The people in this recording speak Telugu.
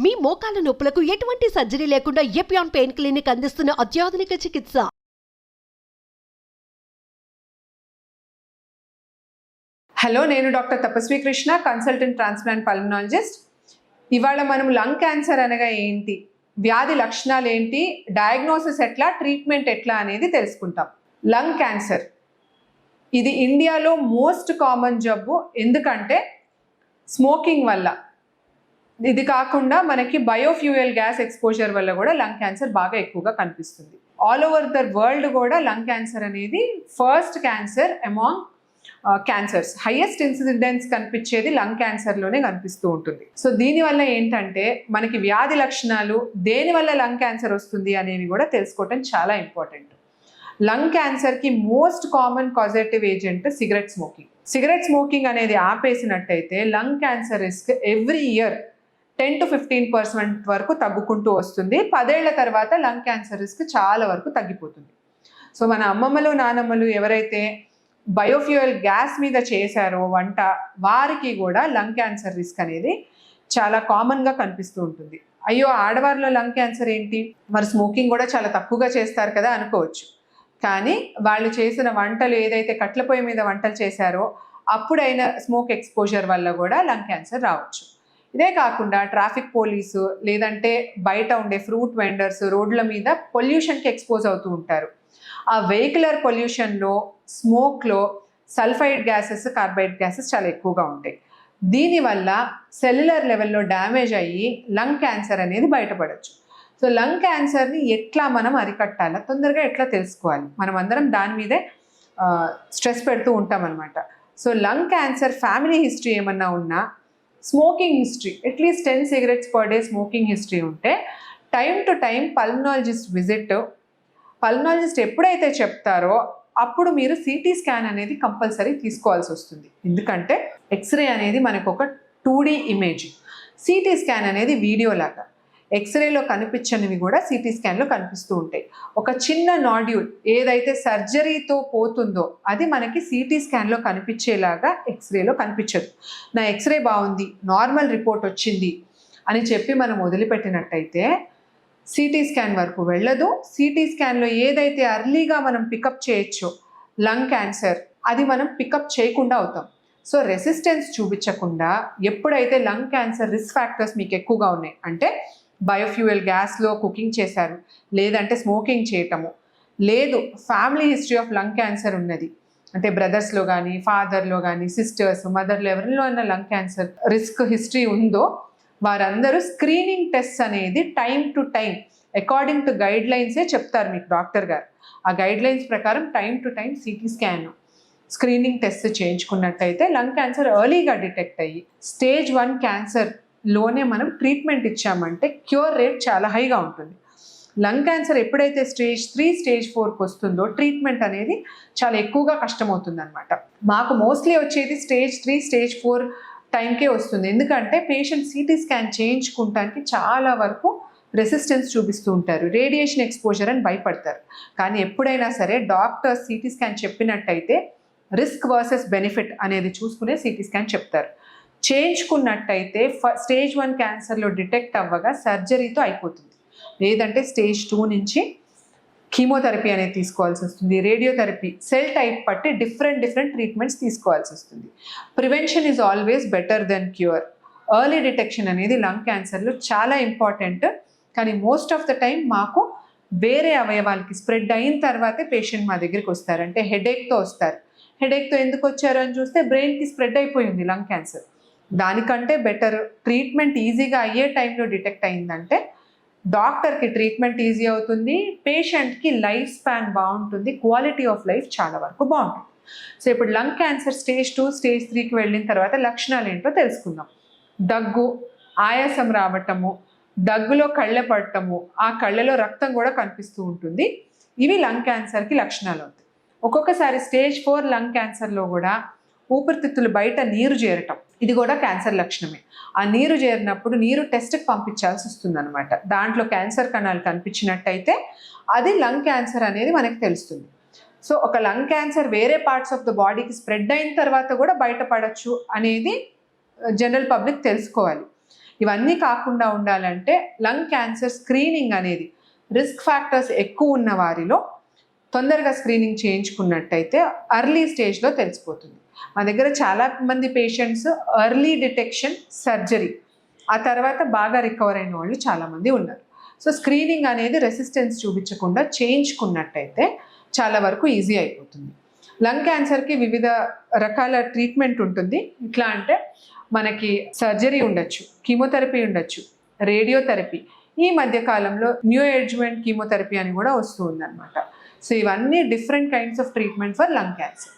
మీ మోకాల నొప్పులకు ఎటువంటి సర్జరీ లేకుండా ఎపియాన్ పెయిన్ క్లినిక్ అందిస్తున్న అత్యాధునిక చికిత్స. హలో, నేను డాక్టర్ తపస్వి కృష్ణ, కన్సల్టెంట్ ట్రాన్స్ప్లాంట్ పల్మనాలజిస్ట్. ఇవాళ మనం లంగ్ క్యాన్సర్ అనగా ఏంటి, వ్యాధి లక్షణాలు ఏంటి, డయాగ్నోసిస్ ఎట్లా, ట్రీట్మెంట్ ఎట్లా అనేది తెలుసుకుంటాం. లంగ్ క్యాన్సర్ ఇది ఇండియాలో మోస్ట్ కామన్ జబ్బు. ఎందుకంటే స్మోకింగ్ వల్ల, ఇది కాకుండా మనకి బయోఫ్యూయల్ గ్యాస్ ఎక్స్పోజర్ వల్ల కూడా లంగ్ క్యాన్సర్ బాగా ఎక్కువగా కనిపిస్తుంది. ఆల్ ఓవర్ ద వరల్డ్ కూడా లంగ్ క్యాన్సర్ అనేది first cancer among cancers. Highest incidence కనిపించేది లంగ్ క్యాన్సర్లోనే కనిపిస్తూ ఉంటుంది. సో దీనివల్ల ఏంటంటే మనకి వ్యాధి లక్షణాలు, దేనివల్ల లంగ్ క్యాన్సర్ వస్తుంది అనేవి కూడా తెలుసుకోవటం చాలా ఇంపార్టెంట్. లంగ్ క్యాన్సర్కి most common causative agent cigarette smoking. Cigarette smoking అనేది ఆపేసినట్టయితే lung cancer risk every year 10 to 15% వరకు తగ్గుకుంటూ వస్తుంది. 10 ఏళ్ల తర్వాత లంగ్ క్యాన్సర్ రిస్క్ చాలా వరకు తగ్గిపోతుంది. సో మన అమ్మమ్మలు నానమ్మలు ఎవరైతే బయోఫ్యూయల్ గ్యాస్ మీద చేశారో వంట, వారికి కూడా లంగ్ క్యాన్సర్ రిస్క్ అనేది చాలా కామన్గా కనిపిస్తూ ఉంటుంది. అయ్యో, ఆడవారిలో లంగ్ క్యాన్సర్ ఏంటి, మరి స్మోకింగ్ కూడా చాలా తక్కువగా చేస్తారు కదా అనుకోవచ్చు. కానీ వాళ్ళు చేసిన వంటలు, ఏదైతే కట్ల పొయ్యి మీద వంటలు చేశారో అప్పుడైనా స్మోక్ ఎక్స్పోజర్ వల్ల కూడా లంగ్ క్యాన్సర్ రావచ్చు. ఇదే కాకుండా ట్రాఫిక్ పోలీసు, లేదంటే బయట ఉండే ఫ్రూట్ వెండర్స్ రోడ్ల మీద పొల్యూషన్కి ఎక్స్పోజ్ అవుతూ ఉంటారు. ఆ వెహికులర్ పొల్యూషన్లో, స్మోక్లో సల్ఫైడ్ గ్యాసెస్, కార్బైడ్ గ్యాసెస్ చాలా ఎక్కువగా ఉంటాయి. దీనివల్ల సెల్యులర్ లెవెల్లో డ్యామేజ్ అయ్యి లంగ్ క్యాన్సర్ అనేది బయటపడవచ్చు. సో లంగ్ క్యాన్సర్ని ఎట్లా మనం అరికట్టాలా, తొందరగా ఎట్లా తెలుసుకోవాలి, మనం అందరం దాని మీదే స్ట్రెస్ పెడుతూ ఉంటాం అనమాట. So lung cancer family history ఏమన్నా ఉన్నా, smoking history, at least 10 cigarettes per day smoking history ఉంటే time to time pulmonologist visit. Pulmonologist ఎప్పుడైతే చెప్తారో అప్పుడు మీరు సిటీ స్కాన్ అనేది కంపల్సరీ తీసుకోవాల్సి వస్తుంది. ఎందుకంటే ఎక్స్రే అనేది మనకు ఒక 2D ఇమేజ్, సిటీ స్కాన్ అనేది వీడియో లాగా. ఎక్స్రేలో కనిపించనివి కూడా సిటీ స్కాన్లో కనిపిస్తూ ఉంటాయి. ఒక చిన్న నాడ్యూల్ ఏదైతే సర్జరీతో పోతుందో అది మనకి సిటీ స్కాన్లో కనిపించేలాగా ఎక్స్రేలో కనిపించదు. నా ఎక్స్రే బాగుంది, నార్మల్ రిపోర్ట్ వచ్చింది అని చెప్పి మనం వదిలిపెట్టినట్టయితే సిటీ స్కాన్ వరకు వెళ్ళదు. సిటీ స్కాన్లో ఏదైతే అర్లీగా మనం పికప్ చేయొచ్చో లంగ్ క్యాన్సర్, అది మనం పికప్ చేయకుండా అవుతాం. సో రెసిస్టెన్స్ చూపించకుండా, ఎప్పుడైతే లంగ్ క్యాన్సర్ రిస్క్ ఫ్యాక్టర్స్ మీకు ఎక్కువగా ఉన్నాయి, అంటే బయోఫ్యూయల్ గ్యాస్లో కుకింగ్ చేశారు, లేదంటే స్మోకింగ్ చేయటము, లేదు family history of lung cancer ఉన్నది, అంటే బ్రదర్స్లో కానీ, ఫాదర్లో కానీ, సిస్టర్స్, మదర్లో ఎవరిలో అయినా లంగ్ క్యాన్సర్ రిస్క్ హిస్టరీ ఉందో వారందరూ స్క్రీనింగ్ టెస్ట్ అనేది time to time according to గైడ్ లైన్సే చెప్తారు మీకు డాక్టర్ గారు. ఆ గైడ్ లైన్స్ ప్రకారం time to time CT scan, screening test చేయించుకున్నట్టయితే లంగ్ క్యాన్సర్ ఎర్లీగా డిటెక్ట్ అయ్యి స్టేజ్ 1 క్యాన్సర్లోనే మనం ట్రీట్మెంట్ ఇచ్చామంటే క్యూర్ రేట్ చాలా హైగా ఉంటుంది. లంగ్ క్యాన్సర్ ఎప్పుడైతే స్టేజ్ 3, స్టేజ్ 4కి వస్తుందో ట్రీట్మెంట్ అనేది చాలా ఎక్కువగా కష్టమవుతుంది అనమాట. మాకు మోస్ట్లీ వచ్చేది స్టేజ్ 3, స్టేజ్ 4 టైంకే వస్తుంది. ఎందుకంటే పేషెంట్ సిటీ స్కాన్ చేయించుకుంటానికి చాలా వరకు రెసిస్టెన్స్ చూపిస్తూ ఉంటారు, రేడియేషన్ ఎక్స్పోజర్ అని భయపడతారు. కానీ ఎప్పుడైనా సరే డాక్టర్ సిటీ స్కాన్ చెప్పినట్టయితే రిస్క్ వర్సెస్ బెనిఫిట్ అనేది చూసుకునే సిటీ స్కాన్ చెప్తారు. చేయించుకున్నట్టయితే స్టేజ్ 1 క్యాన్సర్లో డిటెక్ట్ అవ్వగా సర్జరీతో అయిపోతుంది. లేదంటే స్టేజ్ 2 నుంచి కీమోథెరపీ అనేది తీసుకోవాల్సి వస్తుంది, రేడియోథెరపీ, సెల్ టైప్ పట్టి డిఫరెంట్ ట్రీట్మెంట్స్ తీసుకోవాల్సి వస్తుంది. Prevention is always better than cure. Early detection అనేది లంగ్ క్యాన్సర్లో చాలా ఇంపార్టెంట్. కానీ మోస్ట్ ఆఫ్ ద టైం మాకు వేరే అవయవాలకి స్ప్రెడ్ అయిన తర్వాతే పేషెంట్ మా దగ్గరికి వస్తారు. అంటే హెడేక్తో వస్తారు. హెడేక్తో ఎందుకు వచ్చారు అని చూస్తే బ్రెయిన్కి స్ప్రెడ్ అయిపోయింది లంగ్ క్యాన్సర్. దానికంటే బెటర్ ట్రీట్మెంట్ ఈజీగా అయ్యే టైంలో డిటెక్ట్ అయిందంటే డాక్టర్కి ట్రీట్మెంట్ ఈజీ అవుతుంది, పేషెంట్కి లైఫ్ స్పాన్ బాగుంటుంది, క్వాలిటీ ఆఫ్ లైఫ్ చాలా వరకు బాగుంటుంది. సో ఇప్పుడు లంగ్ క్యాన్సర్ స్టేజ్ 2, స్టేజ్ 3కి వెళ్ళిన తర్వాత లక్షణాలు ఏంటో తెలుసుకుందాం. దగ్గు, ఆయాసం రావటము, దగ్గులో కళ్ళ పడటము, ఆ కళ్ళలో రక్తం కూడా కనిపిస్తూ ఉంటుంది. ఇవి లంగ్ క్యాన్సర్కి లక్షణాలు అవుతాయి. ఒక్కొక్కసారి స్టేజ్ 4 లంగ్ క్యాన్సర్లో కూడా ఊపిరితిత్తులు బయట నీరు చేరటం, ఇది కూడా క్యాన్సర్ లక్షణమే. ఆ నీరు చేరినప్పుడు నీరు టెస్ట్కి పంపించాల్సి వస్తుంది అనమాట. దాంట్లో క్యాన్సర్ కణాలు కనిపించినట్టయితే అది లంగ్ క్యాన్సర్ అనేది మనకి తెలుస్తుంది. సో ఒక లంగ్ క్యాన్సర్ వేరే పార్ట్స్ ఆఫ్ ద బాడీకి స్ప్రెడ్ అయిన తర్వాత కూడా బయటపడచ్చు అనేది జనరల్ పబ్లిక్ తెలుసుకోవాలి. ఇవన్నీ కాకుండా ఉండాలంటే లంగ్ క్యాన్సర్ స్క్రీనింగ్ అనేది రిస్క్ ఫ్యాక్టర్స్ ఎక్కువ ఉన్న వారిలో తొందరగా స్క్రీనింగ్ చేయించుకున్నట్టయితే అర్లీ స్టేజ్లో తెలిసిపోతుంది. మా దగ్గర చాలా మంది పేషెంట్స్ ఎర్లీ డిటెక్షన్ సర్జరీ ఆ తర్వాత బాగా రికవర్ అయిన వాళ్ళు చాలామంది ఉన్నారు. సో స్క్రీనింగ్ అనేది రెసిస్టెన్స్ చూపించకుండా చేయించుకున్నట్టయితే చాలా వరకు ఈజీ అయిపోతుంది. లంగ్ క్యాన్సర్కి వివిధ రకాల ట్రీట్మెంట్ ఉంటుంది. ఇట్లా అంటే మనకి సర్జరీ ఉండొచ్చు, కీమోథెరపీ ఉండొచ్చు, రేడియోథెరపీ, ఈ మధ్యకాలంలో న్యూ అడ్జువెంట్ కీమోథెరపీ అని కూడా వస్తూ ఉందన్నమాట. సో ఇవన్నీ different kinds of treatment for lung cancer.